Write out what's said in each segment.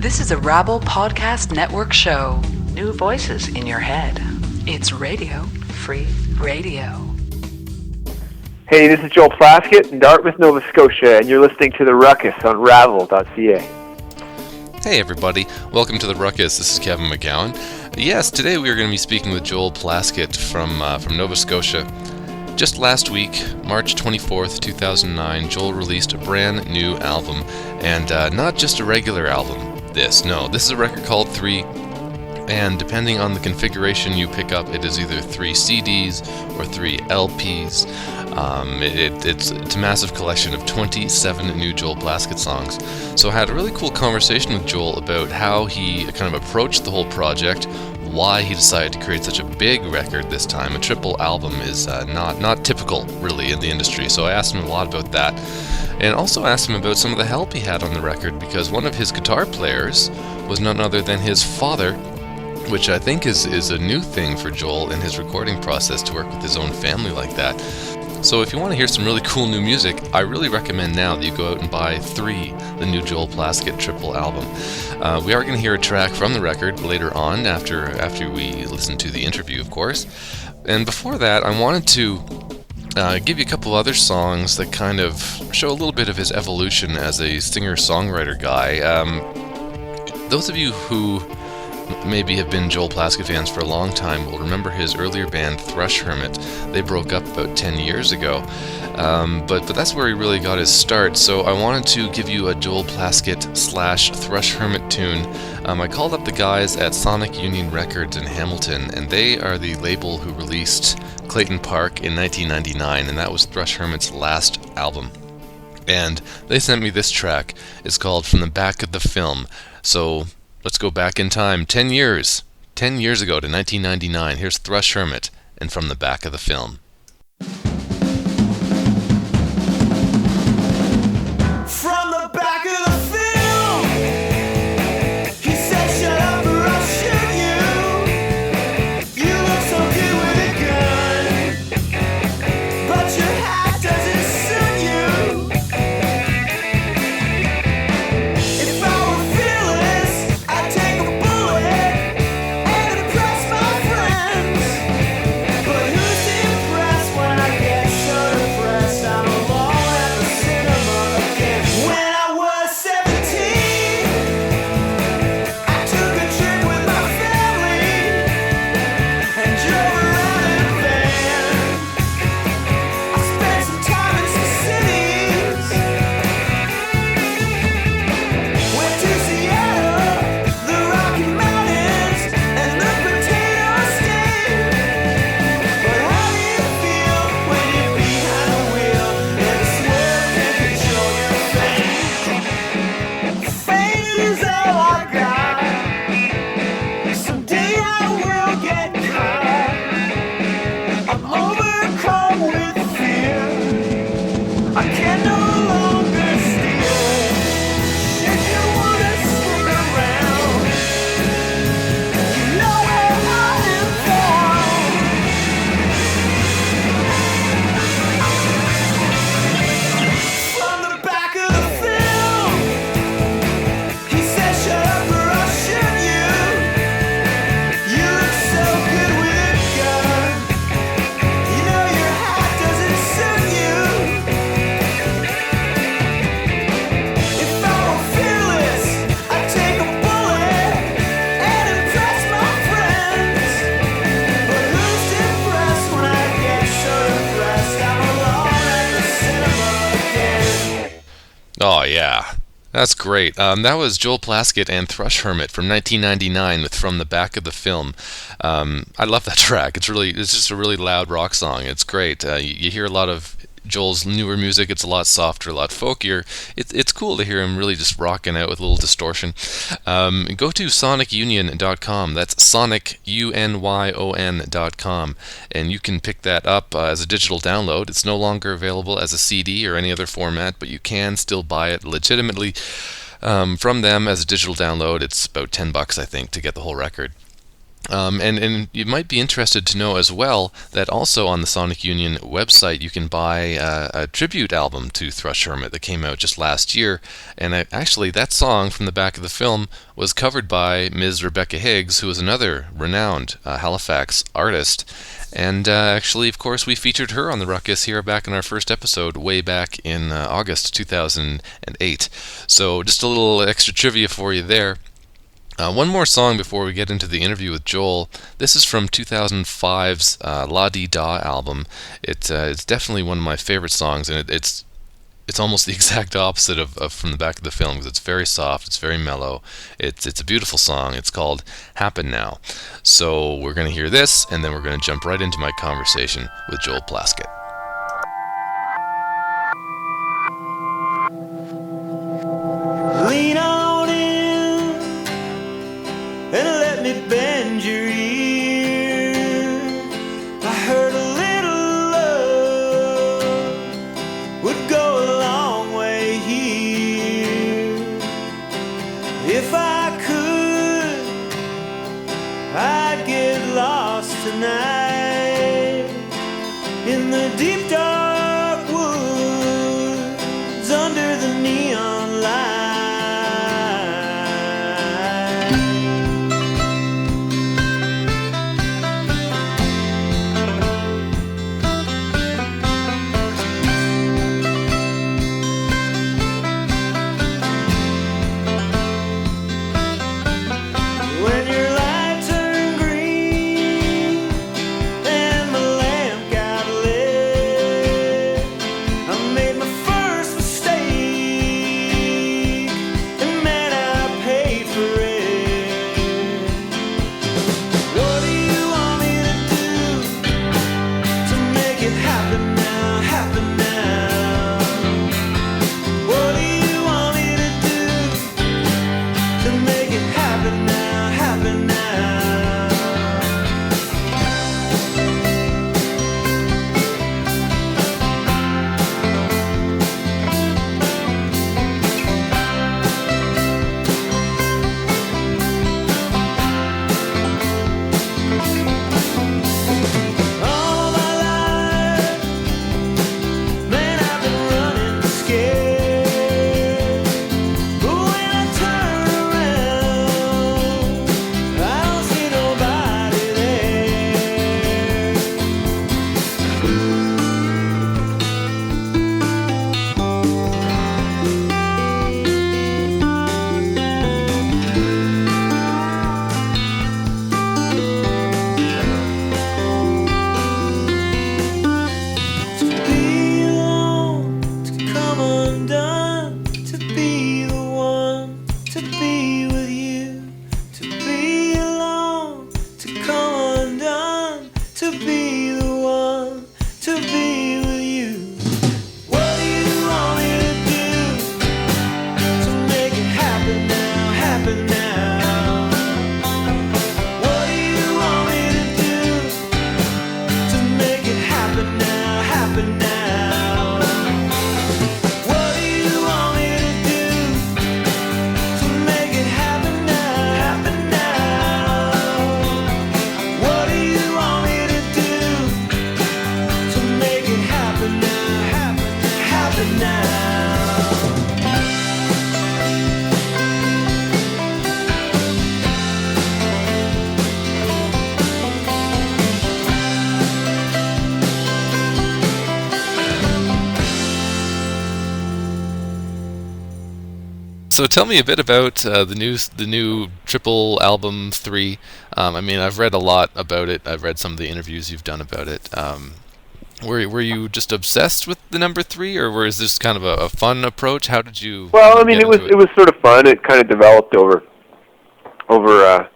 This is a Rabble Podcast Network show. New voices in your head. It's Radio Free Radio. Hey, this is Joel Plaskett in Dartmouth, Nova Scotia, and you're listening to The Ruckus on Ravel.ca. Hey everybody, welcome to The Ruckus. This is Kevin McGowan. Yes, today we are going to be speaking with Joel Plaskett from Nova Scotia. Just last week, March 24th, 2009, Joel released a brand new album, and not just a regular album. This is a record called 3, and depending on the configuration you pick up, it is either 3 CDs or 3 LPs. It's a massive collection of 27 new Joel Plaskett songs. So I had a really cool conversation with Joel about how he kind of approached the whole project, why he decided to create such a big record this time. A triple album is not typical, really, in the industry, so I asked him a lot about that. And also asked him about some of the help he had on the record, because one of his guitar players was none other than his father, which I think is a new thing for Joel in his recording process, to work with his own family like that. So if you want to hear some really cool new music, I really recommend now that you go out and buy 3, the new Joel Plaskett triple album. We are going to hear a track from the record later on, after we listen to the interview, of course. And before that, I wanted to give you a couple other songs that kind of show a little bit of his evolution as a singer-songwriter guy. Those of you who maybe have been Joel Plaskett fans for a long time will remember his earlier band Thrush Hermit. They broke up about 10 years ago, but that's where he really got his start. So I wanted to give you a Joel Plaskett / Thrush Hermit tune. I called up the guys at Sonic Union Records in Hamilton, and they are the label who released Clayton Park in 1999, and that was Thrush Hermit's last album. And they sent me this track. It's called From the Back of the Film. So let's go back in time 10 years ago to 1999. Here's Thrush Hermit and From the Back of the Film. From the back of the film, he said, "Shut up or I'll shoot you. You look so good with a gun, but your hat doesn't suit you. If I were fearless, I'd take a bullet and impress my friends. But who's impressed when I get so depressed? I'm alone at the cinema again. When I was 17, I took a trip with my family and drove around in a van. I spent some time in some cities. Went to Seattle, the Rocky Mountains, and the Potato State. But how do you feel when you're behind the wheel and the swerve can control your fate? Fate is all I got. Someday I will get caught. I'm overcome with fear. I can no longer steer. If you wanna stick around, you know where I am found. From the back of the film, he said, "Shut up or I'll shoot you. You look so good with a gun. You know your hat doesn't suit you. If I were fearless, I'd take a bullet and impress my friends. But who's impressed when I get so depressed? I'm alone at the cinema again." Oh yeah, that's great. That was Joel Plaskett and Thrush Hermit from 1999 with From the Back of the Film. I love that track. It's just a really loud rock song. It's great. You hear a lot of Joel's newer music. It's a lot softer, a lot folkier. It's cool to hear him really just rocking out with a little distortion. Go to sonicunion.com. That's sonicunyon.com, and you can pick that up as a digital download. It's no longer available as a CD or any other format, but you can still buy it legitimately from them as a digital download. It's about $10, I think, to get the whole record. And you might be interested to know as well that also on the Sonic Union website you can buy a tribute album to Thrush Hermit that came out just last year. And actually, that song from the back of the film was covered by Ms. Rebecca Higgs, who is another renowned Halifax artist. And actually, of course, we featured her on the Ruckus here back in our first episode way back in August 2008. So just a little extra trivia for you there. One more song before we get into the interview with Joel. This is from 2005's La Di Da album. It's definitely one of my favorite songs, and it's almost the exact opposite of From the Back of the Film, because it's very soft, it's very mellow, it's a beautiful song. It's called Happen Now. So we're going to hear this, and then we're going to jump right into my conversation with Joel Plaskett. Lean on in and let me bend your ear. I heard a little love would go a long way here. If I could, I'd get lost tonight in the deep dark woods under the neon light. When your light turned green and my lamp got lit, I made my first mistake, and man, I paid for it. What do you want me to do to make it happen now, happen now? What do you want me to do to make it happen now, happen now? All my life, man, I've been running scared. But when I turn around, I don't see nobody there. To be alone, to come undone, to be the one, to be with you. To be alone, to come undone, to be the one, to be with you. What do you want me to do to make it happen now, happen now? What do you want me to do to make it happen now, happen now? What do you want me to do to make it happen now, happen now? What do you want me to do to make it happen now, happen now? So tell me a bit about the new triple album 3. I mean, I've read a lot about it. I've read some of the interviews you've done about it. Were you just obsessed with the number 3, or was this kind of a fun approach? How did you? Well, I mean, get it was into it was sort of fun. It kind of developed over a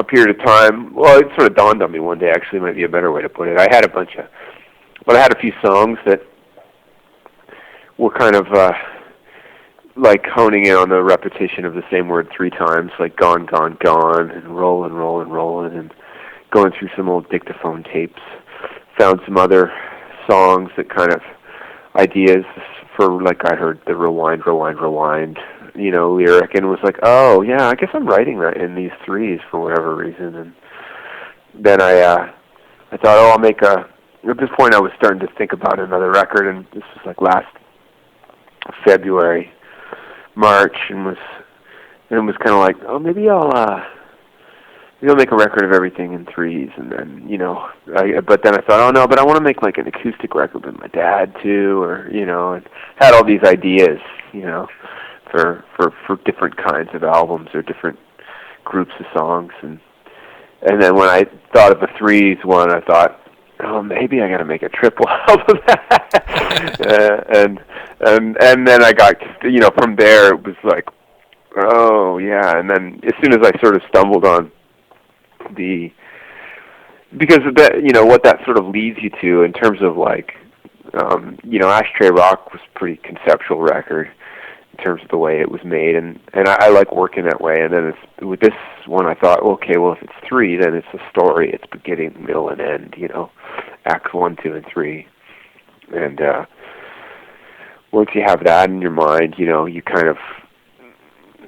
period of time. Well, it sort of dawned on me one day. Actually, might be a better way to put it. I had a few songs that were kind of like honing in on the repetition of the same word 3 times, like gone, gone, gone, and rollin', rollin', rollin', and going through some old dictaphone tapes. Found some other songs that kind of ideas for, like I heard the rewind, rewind, rewind, lyric and was like, oh yeah, I guess I'm writing that in these threes for whatever reason. And then I thought, oh, I'll make a. At this point, I was starting to think about another record, and this was like last February, March, and it was kind of like, oh, maybe I'll make a record of everything in threes, and then but then I thought, oh no, but I want to make like an acoustic record with my dad too, or and had all these ideas, for different kinds of albums or different groups of songs, and then when I thought of the threes one, I thought, oh, maybe I got to make a triple album. And then I got, from there it was like, oh yeah. And then as soon as I sort of stumbled on because of that, what that sort of leads you to in terms of like, Ashtray Rock was a pretty conceptual record in terms of the way it was made, and I like working that way. And then with this one, I thought, okay, well, if it's three, then it's a story. It's beginning, middle, and end. Acts 1, 2, and 3. And once you have that in your mind, you kind of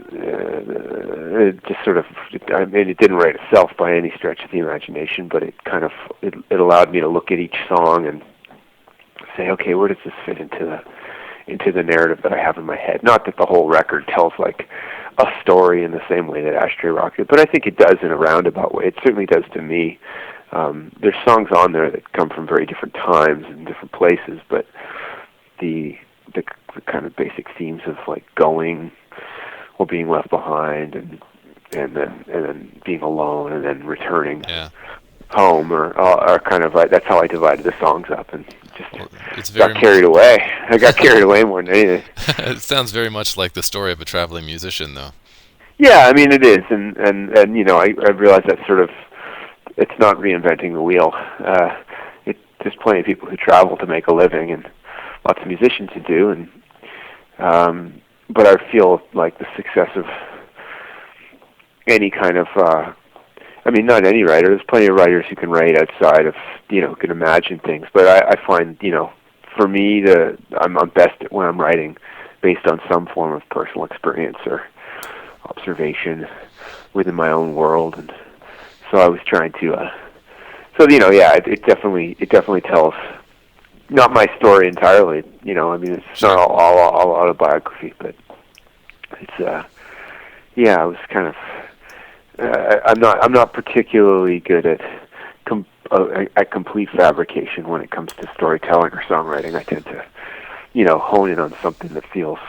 it just sort of. I mean, it didn't write itself by any stretch of the imagination, but it kind of it allowed me to look at each song and say, okay, where does this fit into the narrative that I have in my head? Not that the whole record tells like a story in the same way that Ashtray Rock did, but I think it does in a roundabout way. It certainly does to me. There's songs on there that come from very different times and different places, but the kind of basic themes of like going or being left behind and then being alone and then returning home are kind of like, that's how I divided the songs up, and just got carried away. I got carried away more than anything. It sounds very much like the story of a traveling musician, though. Yeah, I mean it is, and I realize that sort of it's not reinventing the wheel. There's plenty of people who travel to make a living, and lots of musicians who do, and but I feel like the success of any kind of not any writer. There's plenty of writers who can write outside of, who can imagine things. But I find, for me, I'm best at when I'm writing based on some form of personal experience or observation within my own world. And so I was trying to, it definitely tells, not my story entirely, it's not all autobiography, but it's, I was kind of, I'm not particularly good at complete fabrication when it comes to storytelling or songwriting. I tend to, hone in on something that feels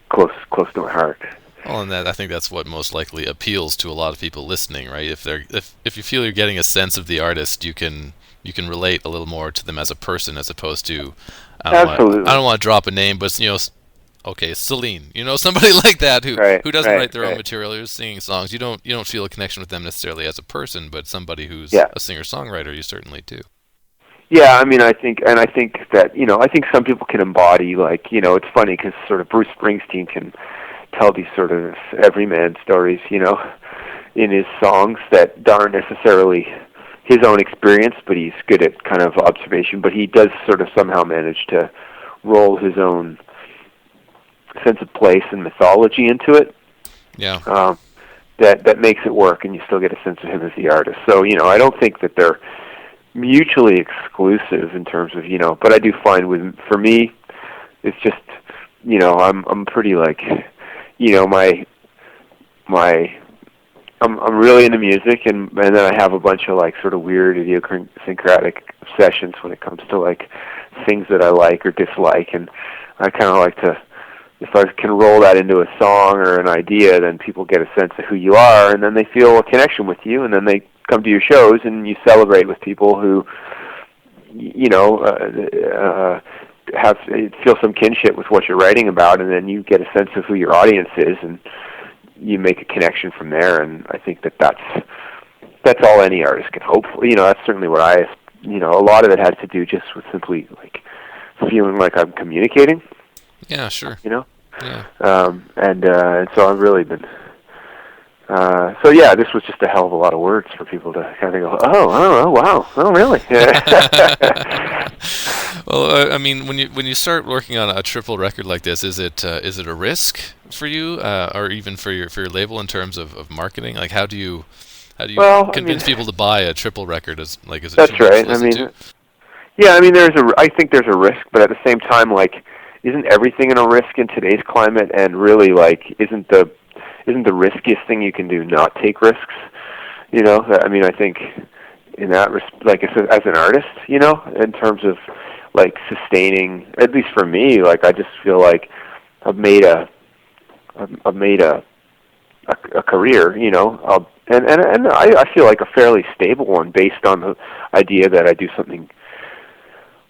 close to my heart. Well, and I think that's what most likely appeals to a lot of people listening, right? If you feel you're getting a sense of the artist, you can relate a little more to them as a person, as opposed to I don't want to drop a name, but okay, Celine, somebody like that who doesn't write their own material, who's singing songs. You don't feel a connection with them necessarily as a person, but somebody who's a singer-songwriter, you certainly do. Yeah, I mean, I think that I think some people can embody, like, it's funny because sort of Bruce Springsteen can tell these sort of everyman stories, in his songs that aren't necessarily his own experience, but he's good at kind of observation. But he does sort of somehow manage to roll his own sense of place and mythology into it. Yeah. That makes it work, and you still get a sense of him as the artist. So, I don't think that they're mutually exclusive in terms of, but I do find for me, it's just, I'm pretty like, I'm really into music, and then I have a bunch of like sort of weird idiosyncratic obsessions when it comes to like things that I like or dislike, and I kind of like to, if I can roll that into a song or an idea, then people get a sense of who you are, and then they feel a connection with you, and then they come to your shows, and you celebrate with people who, feel some kinship with what you're writing about, and then you get a sense of who your audience is, and you make a connection from there. And I think that's all any artist can hope for. That's certainly what a lot of it has to do just with simply like feeling like I'm communicating. Yeah, sure. Yeah. And so I've really been. This was just a hell of a lot of words for people to kind of go, oh, wow, oh, really? Well, I mean, when you start working on a triple record like this, is it a risk for you, or even for your label in terms of marketing? Like, how do you Well, I mean, convince people to buy a triple record? Is it that's too much right. to I listen mean, to? yeah, I mean, I think there's a risk, but at the same time, like, isn't everything in a risk in today's climate? And really, like, isn't the riskiest thing you can do not take risks? You know, I mean, I think in that like as an artist, you know, in terms of like sustaining, at least for me, like I just feel like I've made a career, you know, and I feel like a fairly stable one based on the idea that I do something.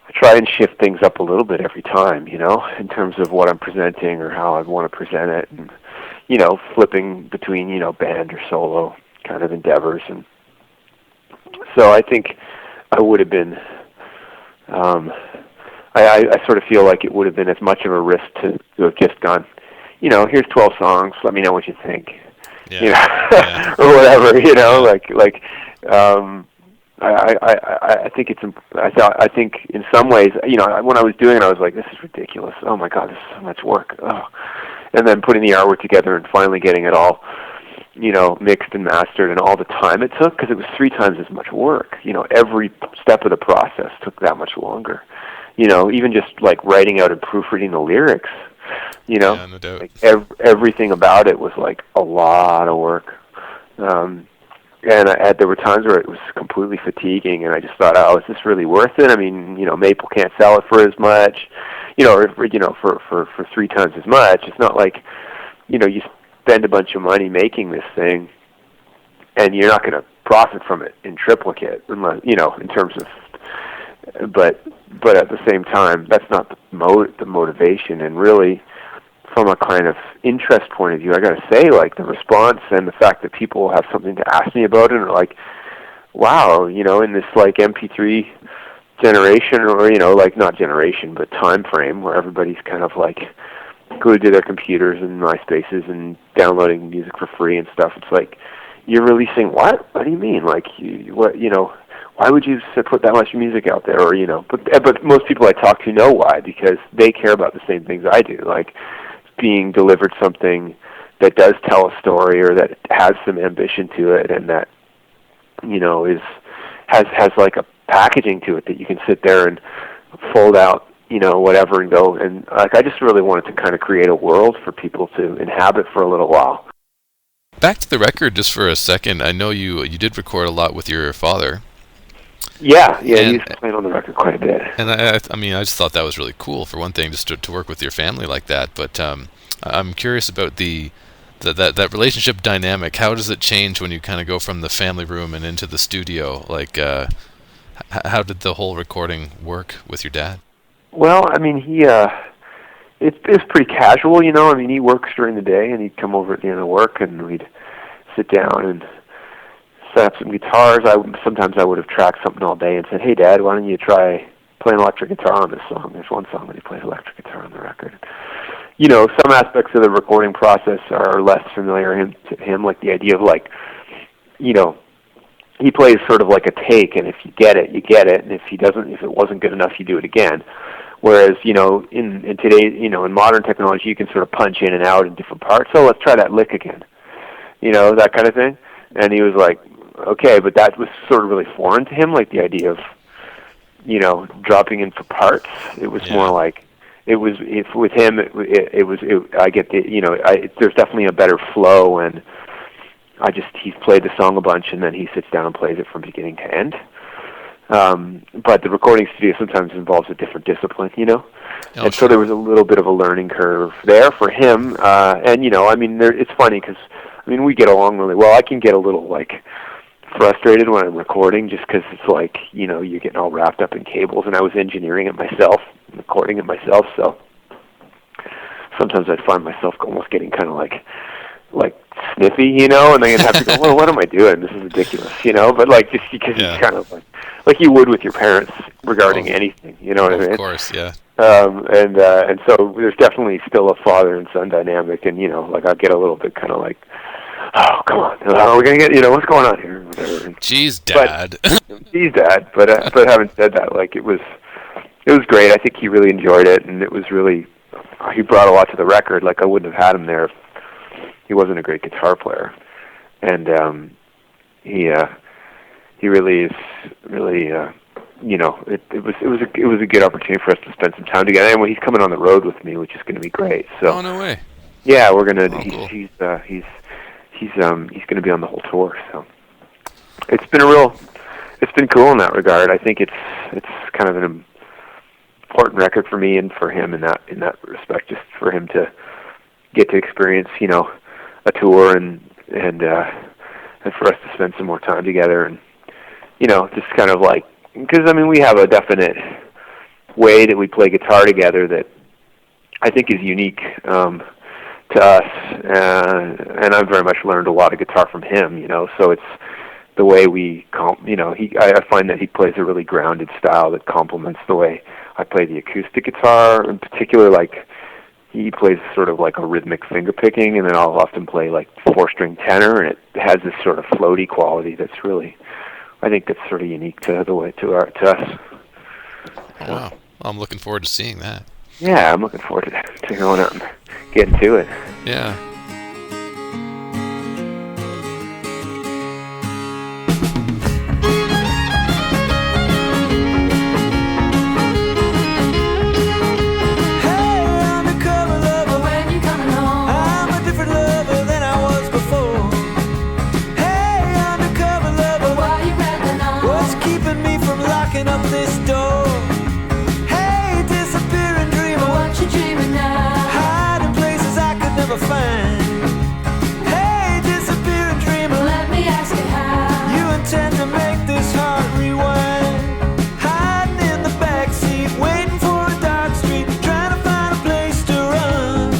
I try and shift things up a little bit every time, you know, in terms of what I'm presenting or how I want to present it, and you know, flipping between, you know, band or solo kind of endeavors. And so I think I would have been, I sort of feel like it would have been as much of a risk to have just gone, you know, here's 12 songs, let me know what you think, Yeah. you know, Yeah. or whatever, you know, Yeah. I think I think in some ways, you know, when I was doing it, I was like, this is ridiculous. Oh my God, this is so much work. Oh. And then putting the artwork together and finally getting it all, you know, mixed and mastered, and all the time it took, because it was 3 times as much work. You know, every step of the process took that much longer. You know, even just like writing out and proofreading the lyrics, you know, Yeah, no doubt. like everything about it was like a lot of work. And there were times where it was completely fatiguing, and I just thought, oh, is this really worth it? I mean, you know, Maple can't sell it for as much, you know, or you know, for 3 times as much. It's not like, you know, you spend a bunch of money making this thing, and you're not going to profit from it in triplicate, unless, you know, in terms of, but at the same time, that's not the motivation. And really, from a kind of interest point of view, I got to say, like, the response and the fact that people have something to ask me about it, and are like, wow, you know, in this like MP3 generation, or, you know, like, not generation, but time frame, where everybody's kind of like glued to their computers and MySpaces and downloading music for free and stuff. It's like, you're releasing what? What do you mean? Like, what, you know, why would you put that much music out there? Or, you know, but most people I talk to know why, because they care about the same things I do, like being delivered something that does tell a story, or that has some ambition to it, and that, you know, has like a packaging to it that you can sit there and fold out, you know, whatever, and go. And like, I just really wanted to kind of create a world for people to inhabit for a little while. Back to the record just for a second. I know you did record a lot with your father. Yeah, And- he's playing on the record quite a bit. And I mean, I just thought that was really cool, for one thing, just to work with your family like that. But I'm curious about that relationship dynamic. How does it change when you kind of go from the family room and into the studio? Like, how did the whole recording work with your dad? Well, I mean, it's pretty casual, you know. I mean, he works during the day, and he'd come over at the end of work, and we'd sit down and set up some guitars. Sometimes I would have tracked something all day and said, hey, Dad, why don't you try playing electric guitar on this song? There's one song that he plays electric guitar on the record. You know, some aspects of the recording process are less familiar to him, like the idea of, like, you know, he plays sort of like a take, and if you get it, you get it, and if it wasn't good enough, you do it again. Whereas, you know, in today, you know, in modern technology, you can sort of punch in and out in different parts. So let's try that lick again, you know, that kind of thing. And he was like, okay, but that was sort of really foreign to him, like the idea of, you know, dropping in for parts. It was more like, with him, I get the, you know, there's definitely a better flow, and he's played the song a bunch, and then he sits down and plays it from beginning to end. But the recording studio sometimes involves a different discipline, you know? Oh, and sure. so there was a little bit of a learning curve there for him. And, you know, I mean, it's funny because, I mean, we get along really well. I can get a little, like, frustrated when I'm recording, just because it's like, you know, you're getting all wrapped up in cables, and I was engineering it myself, recording it myself, so sometimes I find myself almost getting kind of like sniffy, you know, and then I'd have to go, well, what am I doing? This is ridiculous, you know, but like, just because it's kind of like you would with your parents regarding anything, you know what I mean? Of course, yeah. And so there's definitely still a father and son dynamic, and, you know, like, I'll get a little bit kind of like, oh, come on, we're going to get, you know, what's going on here? Whatever. Jeez, Dad. Geez, Dad. But having said that, like, it was, it was great. I think he really enjoyed it, and it was really, he brought a lot to the record. Like, I wouldn't have had him there if he wasn't a great guitar player. And he really is really it was a good opportunity for us to spend some time together. And he's coming on the road with me, which is going to be great. So oh, no way. Yeah, we're gonna. Oh, cool. He's going to be on the whole tour. So it's been cool in that regard. I think it's kind of an important record for me and for him in that respect, just for him to get to experience, a tour and for us to spend some more time together, and just kind of like, because we have a definite way that we play guitar together that I think is unique to us, and I've very much learned a lot of guitar from him. So it's the way we I find that he plays a really grounded style that complements the way I play the acoustic guitar. In particular, like, he plays sort of like a rhythmic finger picking, and then I'll often play like 4-string tenor, and it has this sort of floaty quality that's really, I think that's sort of unique to us. Oh, wow. I'm looking forward to seeing that. Yeah, I'm looking forward to going out and getting to it. Yeah. Up this door. Hey, disappearing dreamer, what you dreaming now? Hiding places I could never find. Hey, disappearing dreamer, let me ask you how. You intend to make this heart rewind. Hiding in the backseat, waiting for a dark street, trying to find a place to run.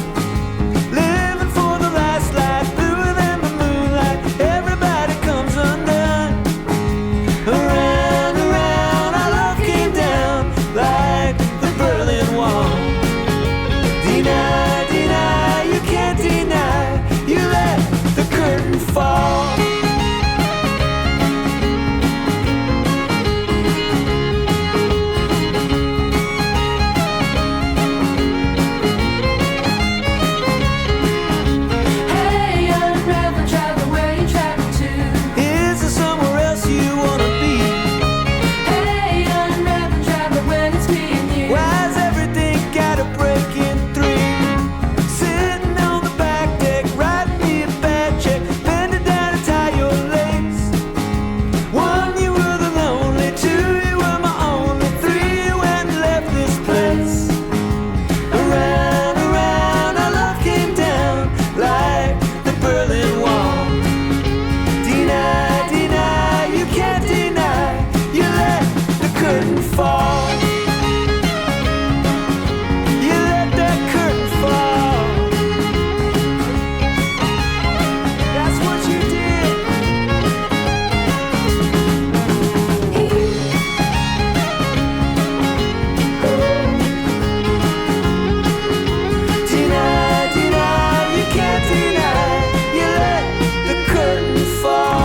Living for the last light, bluer than the moonlight. Everybody comes undone. Like the Berlin Wall. Deny, deny, you can't deny. You let the curtain fall. Hey, unravel, travel where you travel to. Is there somewhere else you wanna be? Hey, unravel, travel when it's me and you. Why's everything gotta break in three? Sitting on the back deck, writing me a bad check, bending down to tie your lace. 1, you were the lonely. 2, you were my only. 3, you went and left this place. Around, around, our love came down like the Berlin Wall. Deny, deny, you can't deny. You let the curtain fall. You let that curtain fall. That's what you did. Deny, deny, you can't deny. You let the curtain fall.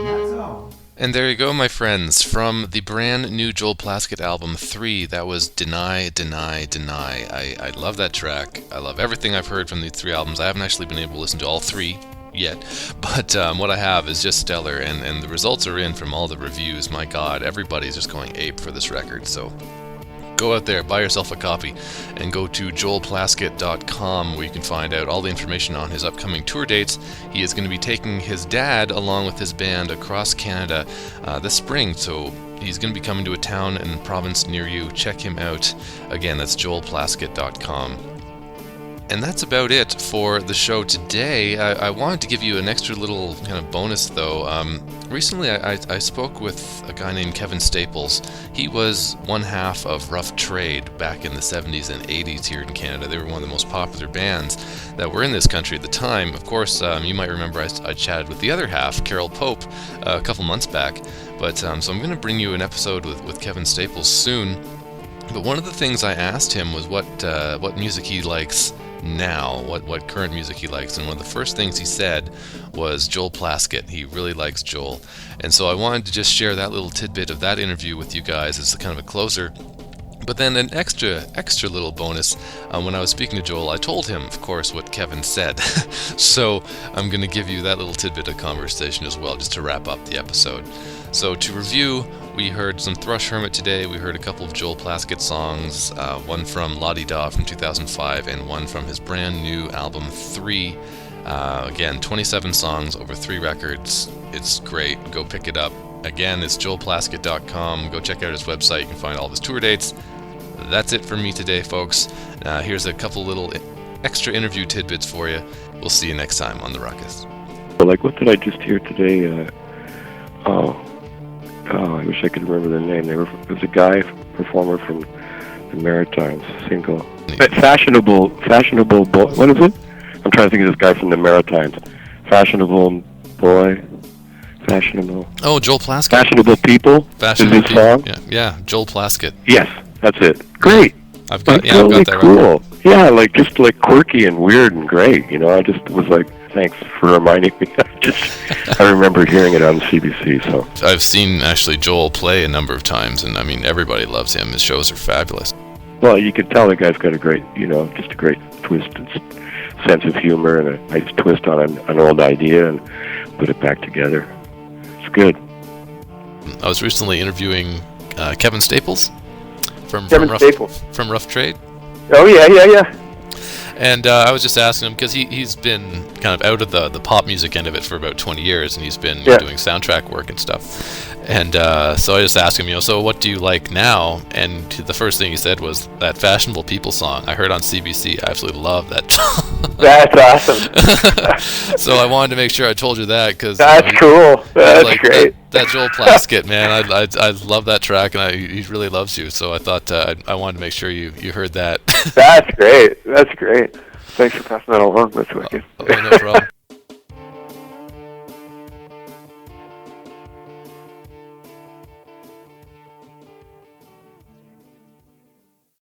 That's all. And there you go, my friends, from the brand new Joel Plaskett album 3, that was Deny, Deny, Deny. I love that track. I love everything I've heard from these 3 albums. I haven't actually been able to listen to all 3 yet, but what I have is just stellar, and the results are in from all the reviews. My God, everybody's just going ape for this record, so go out there, buy yourself a copy, and go to joelplaskett.com, where you can find out all the information on his upcoming tour dates. He is going to be taking his dad along with his band across Canada this spring, so he's going to be coming to a town and province near you. Check him out. Again, that's joelplaskett.com. And that's about it for the show today. I wanted to give you an extra little kind of bonus, though. Recently, I spoke with a guy named Kevin Staples. He was one half of Rough Trade back in the 70s and 80s here in Canada. They were one of the most popular bands that were in this country at the time. Of course, you might remember I chatted with the other half, Carol Pope, a couple months back. But so I'm going to bring you an episode with Kevin Staples soon. But one of the things I asked him was what music he likes now, what current music he likes. And one of the first things he said was Joel Plaskett. He really likes Joel. And so I wanted to just share that little tidbit of that interview with you guys as kind of a closer. But then an extra little bonus, when I was speaking to Joel, I told him, of course, what Kevin said. So I'm going to give you that little tidbit of conversation as well, just to wrap up the episode. So to review, we heard some Thrush Hermit today. We heard a couple of Joel Plaskett songs, one from La Di Da from 2005 and one from his brand new album 3. Again, 27 songs over 3 records. It's great. Go pick it up. Again, it's joelplaskett.com. Go check out his website. You can find all of his tour dates. That's it for me today, folks. Here's a couple little extra interview tidbits for you. We'll see you next time on The Ruckus. Well, like, what did I just hear today? I wish I could remember the name. It was a guy, performer from the Maritimes, single. Fashionable boy. What is it? I'm trying to think of this guy from the Maritimes. Fashionable boy. Fashionable. Oh, Joel Plaskett. Fashionable people. Fashionable is his song? Yeah, Joel Plaskett. Yes, that's it. Great. I've got Totally that cool. right. Yeah, just quirky and weird and great. I just was like, thanks for reminding me. I remember hearing it on CBC. So I've seen actually Joel play a number of times, and I mean everybody loves him. His shows are fabulous. Well, you can tell the guy's got a great, just a great twisted sense of humor and a nice twist on an old idea and put it back together. It's good. I was recently interviewing Kevin Staples from Rough Trade. Oh, yeah. And I was just asking him, because he's been kind of out of the pop music end of it for about 20 years, and he's been doing soundtrack work and stuff. And so I just asked him, so what do you like now? And the first thing he said was that Fashionable People song I heard on CBC. I absolutely love that. That's awesome. So I wanted to make sure I told you that, because that's cool. That's great. That Joel Plaskett, man, I love that track, and he really loves you. So I thought I wanted to make sure you heard that. That's great. Thanks for passing that along. That's wicked. Okay, no problem.